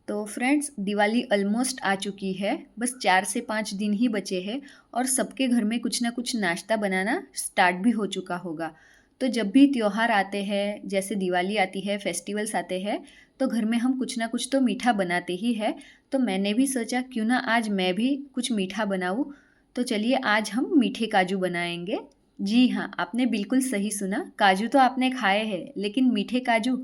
तो friends, Diwali almost आ चुकी है। बस 4 से 5 दिन ही बचे हैं और सबके घर में कुछ ना कुछ नाश्ता बनाना स्टार्ट भी हो चुका होगा। तो जब भी त्योहार आते हैं, जैसे दिवाली आती है, फेस्टिवल्स आते हैं, तो घर में हम कुछ ना कुछ तो मीठा बनाते ही है। तो मैंने भी सोचा क्यों ना आज मैं भी कुछ मीठा बनाऊँ। तो चलिए आज हम मीठे काजू बनाएंगे। जी हाँ, आपने बिल्कुल सही सुना। काजू तो आपने खाए हैं, लेकिन मीठे काजू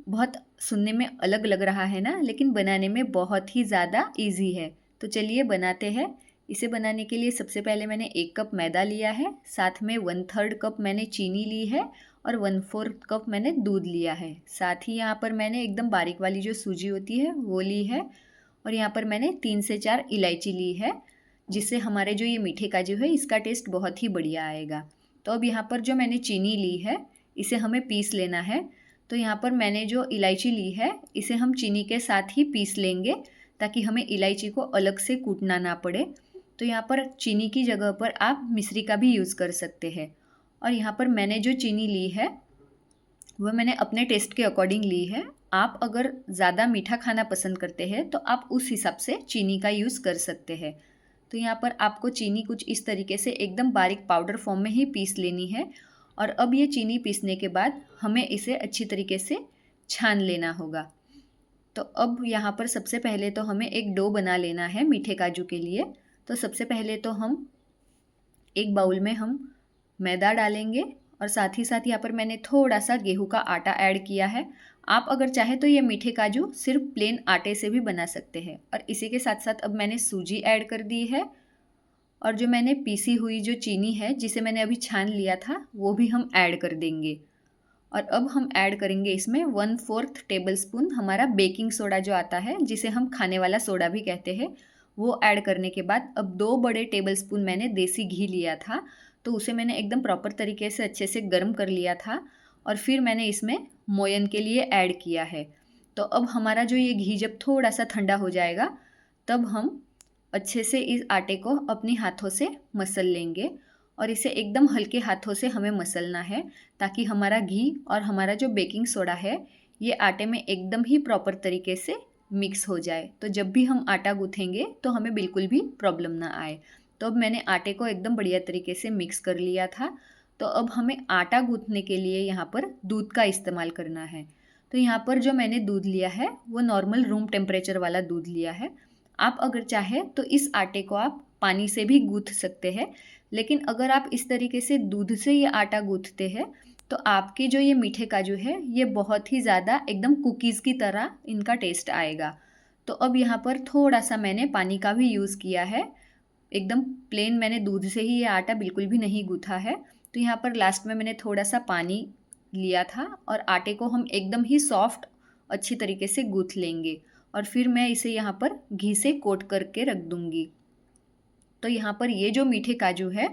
बहुत सुनने में अलग लग रहा है ना, लेकिन बनाने में बहुत ही ज़्यादा इजी है। तो चलिए बनाते हैं। इसे बनाने के लिए सबसे पहले मैंने 1 कप मैदा लिया है, साथ में 1/3 कप मैंने चीनी ली है और 1/4 कप मैंने दूध लिया है। साथ ही यहाँ पर मैंने एकदम बारीक वाली जो सूजी होती है वो ली है और यहाँ पर मैंने 3 से 4 इलायची ली है, जिससे हमारे जो ये मीठे काजू है इसका टेस्ट बहुत ही बढ़िया आएगा। तो अब यहाँ पर जो मैंने चीनी ली है इसे हमें पीस लेना है। तो यहाँ पर मैंने जो इलायची ली है इसे हम चीनी के साथ ही पीस लेंगे, ताकि हमें इलायची को अलग से कूटना ना पड़े। तो यहाँ पर चीनी की जगह पर आप मिश्री का भी यूज़ कर सकते हैं। और यहाँ पर मैंने जो चीनी ली है वह मैंने अपने टेस्ट के अकॉर्डिंग ली है। आप अगर ज़्यादा मीठा खाना पसंद करते हैं तो आप उस हिसाब से चीनी का यूज़ कर सकते हैं। तो यहाँ पर आपको चीनी कुछ इस तरीके से एकदम बारीक पाउडर फॉर्म में ही पीस लेनी है। और अब ये चीनी पीसने के बाद हमें इसे अच्छी तरीके से छान लेना होगा। तो अब यहाँ पर सबसे पहले तो हमें एक डो बना लेना है मीठे काजू के लिए। तो सबसे पहले तो हम एक बाउल में हम मैदा डालेंगे और साथ ही साथ यहाँ पर मैंने थोड़ा सा गेहूं का आटा ऐड किया है। आप अगर चाहें तो ये मीठे काजू सिर्फ प्लेन आटे से भी बना सकते हैं। और इसी के साथ साथ अब मैंने सूजी ऐड कर दी है और जो मैंने पीसी हुई जो चीनी है जिसे मैंने अभी छान लिया था वो भी हम ऐड कर देंगे। और अब हम ऐड करेंगे इसमें 1/4 टेबल स्पून हमारा बेकिंग सोडा जो आता है, जिसे हम खाने वाला सोडा भी कहते हैं, वो ऐड करने के बाद अब 2 बड़े टेबल स्पून मैंने देसी घी लिया था। तो उसे मैंने एकदम प्रॉपर तरीके से अच्छे से गर्म कर लिया था और फिर मैंने इसमें मोयन के लिए ऐड किया है। तो अब हमारा जो ये घी जब थोड़ा सा ठंडा हो जाएगा तब हम अच्छे से इस आटे को अपने हाथों से मसल लेंगे और इसे एकदम हल्के हाथों से हमें मसलना है, ताकि हमारा घी और हमारा जो बेकिंग सोडा है ये आटे में एकदम ही प्रॉपर तरीके से मिक्स हो जाए। तो जब भी हम आटा गूँथेंगे तो हमें बिल्कुल भी प्रॉब्लम ना आए। तो अब मैंने आटे को एकदम बढ़िया तरीके से मिक्स कर लिया था। तो अब हमें आटा गूँथने के लिए यहाँ पर दूध का इस्तेमाल करना है। तो यहाँ पर जो मैंने दूध लिया है वो नॉर्मल रूम टेम्परेचर वाला दूध लिया है। आप अगर चाहें तो इस आटे को आप पानी से भी गूँथ सकते हैं, लेकिन अगर आप इस तरीके से दूध से ये आटा गूँथते हैं तो आपके जो ये मीठे काजू है ये बहुत ही ज़्यादा एकदम कुकीज़ की तरह इनका टेस्ट आएगा। तो अब यहाँ पर थोड़ा सा मैंने पानी का भी यूज़ किया है। एकदम प्लेन मैंने दूध से ही ये आटा बिल्कुल भी नहीं गूँथा है। तो यहाँ पर लास्ट में मैंने थोड़ा सा पानी लिया था और आटे को हम एकदम ही सॉफ्ट अच्छी तरीके से गूँथ लेंगे और फिर मैं इसे यहाँ पर घी से कोट करके रख दूँगी। तो यहाँ पर ये जो मीठे काजू है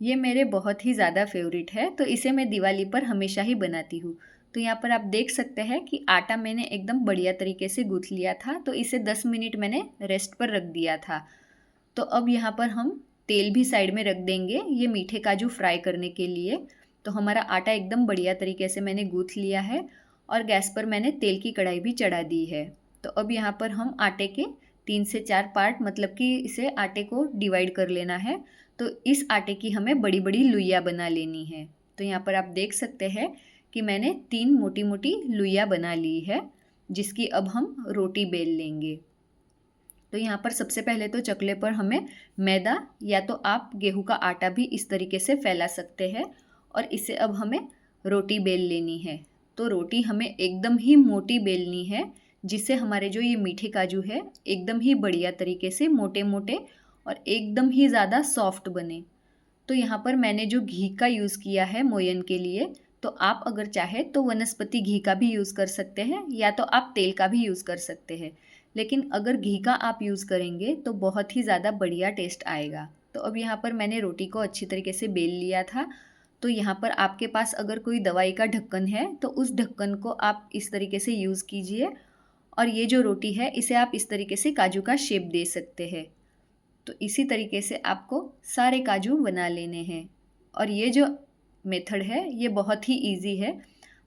ये मेरे बहुत ही ज़्यादा फेवरेट है, तो इसे मैं दिवाली पर हमेशा ही बनाती हूँ। तो यहाँ पर आप देख सकते हैं कि आटा मैंने एकदम बढ़िया तरीके से गूँथ लिया था, तो इसे 10 मिनट मैंने रेस्ट पर रख दिया था। तो अब यहाँ पर हम तेल भी साइड में रख देंगे ये मीठे काजू फ्राई करने के लिए। तो हमारा आटा एकदम बढ़िया तरीके से मैंने गूँथ लिया है और गैस पर मैंने तेल की कढ़ाई भी चढ़ा दी है। तो अब यहाँ पर हम आटे के 3 से 4 पार्ट, मतलब कि इसे आटे को डिवाइड कर लेना है। तो इस आटे की हमें बड़ी बड़ी लुइयाँ बना लेनी है। तो यहाँ पर आप देख सकते हैं कि मैंने 3 मोटी मोटी लुइयाँ बना ली है, जिसकी अब हम रोटी बेल लेंगे। तो यहाँ पर सबसे पहले तो चकले पर हमें मैदा या तो आप गेहूं का आटा भी इस तरीके से फैला सकते हैं और इसे अब हमें रोटी बेल लेनी है। तो रोटी हमें एकदम ही मोटी बेलनी है, जिससे हमारे जो ये मीठे काजू है एकदम ही बढ़िया तरीके से मोटे मोटे और एकदम ही ज़्यादा सॉफ्ट बने। तो यहाँ पर मैंने जो घी का यूज़ किया है मोयन के लिए, तो आप अगर चाहें तो वनस्पति घी का भी यूज़ कर सकते हैं या तो आप तेल का भी यूज़ कर सकते हैं, लेकिन अगर घी का आप यूज़ करेंगे तो बहुत ही ज़्यादा बढ़िया टेस्ट आएगा। तो अब यहाँ पर मैंने रोटी को अच्छी तरीके से बेल लिया था। तो यहाँ पर आपके पास अगर कोई दवाई का ढक्कन है तो उस ढक्कन को आप इस तरीके से यूज़ कीजिए और ये जो रोटी है इसे आप इस तरीके से काजू का शेप दे सकते हैं। तो इसी तरीके से आपको सारे काजू बना लेने हैं और ये जो मेथड है ये बहुत ही इजी है।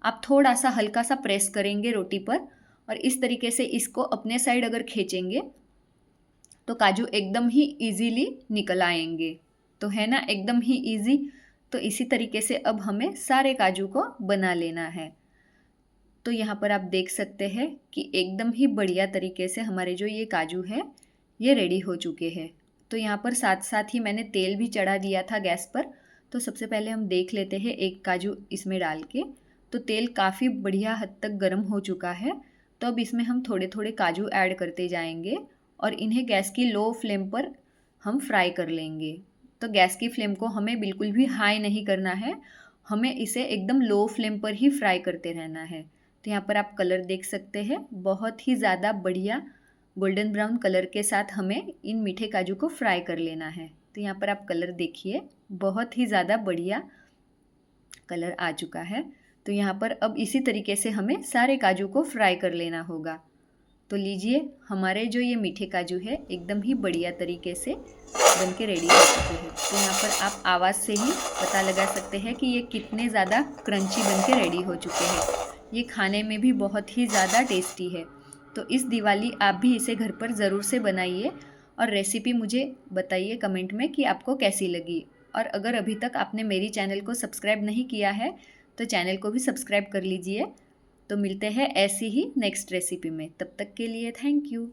आप थोड़ा सा हल्का सा प्रेस करेंगे रोटी पर और इस तरीके से इसको अपने साइड अगर खींचेंगे तो काजू एकदम ही इजीली निकल आएंगे। तो है ना एकदम ही इजी। तो इसी तरीके से अब हमें सारे काजू को बना लेना है। तो यहाँ पर आप देख सकते हैं कि एकदम ही बढ़िया तरीके से हमारे जो ये काजू है ये रेडी हो चुके हैं। तो यहाँ पर साथ साथ ही मैंने तेल भी चढ़ा दिया था गैस पर। तो सबसे पहले हम देख लेते हैं एक काजू इसमें डाल के। तो तेल काफ़ी बढ़िया हद तक गर्म हो चुका है। तो अब इसमें हम थोड़े थोड़े काजू ऐड करते जाएंगे और इन्हें गैस की लो फ्लेम पर हम फ्राई कर लेंगे। तो गैस की फ्लेम को हमें बिल्कुल भी हाई नहीं करना है, हमें इसे एकदम लो फ्लेम पर ही फ्राई करते रहना है। तो यहाँ पर आप कलर देख सकते हैं, बहुत ही ज़्यादा बढ़िया गोल्डन ब्राउन कलर के साथ हमें इन मीठे काजू को फ्राई कर लेना है। तो यहाँ पर आप कलर देखिए, बहुत ही ज़्यादा बढ़िया कलर आ चुका है। तो यहाँ पर अब इसी तरीके से हमें सारे काजू को फ्राई कर लेना होगा। तो लीजिए, हमारे जो ये मीठे काजू है एकदम ही बढ़िया तरीके से बन के रेडी हो चुके हैं। तो यहाँ पर आप आवाज़ से ही पता लगा सकते हैं कि ये कितने ज़्यादा क्रंची बन के रेडी हो चुके हैं। ये खाने में भी बहुत ही ज़्यादा टेस्टी है। तो इस दिवाली आप भी इसे घर पर ज़रूर से बनाइए और रेसिपी मुझे बताइए कमेंट में कि आपको कैसी लगी। और अगर अभी तक आपने मेरी चैनल को सब्सक्राइब नहीं किया है तो चैनल को भी सब्सक्राइब कर लीजिए। तो मिलते हैं ऐसी ही नेक्स्ट रेसिपी में। तब तक के लिए थैंक यू।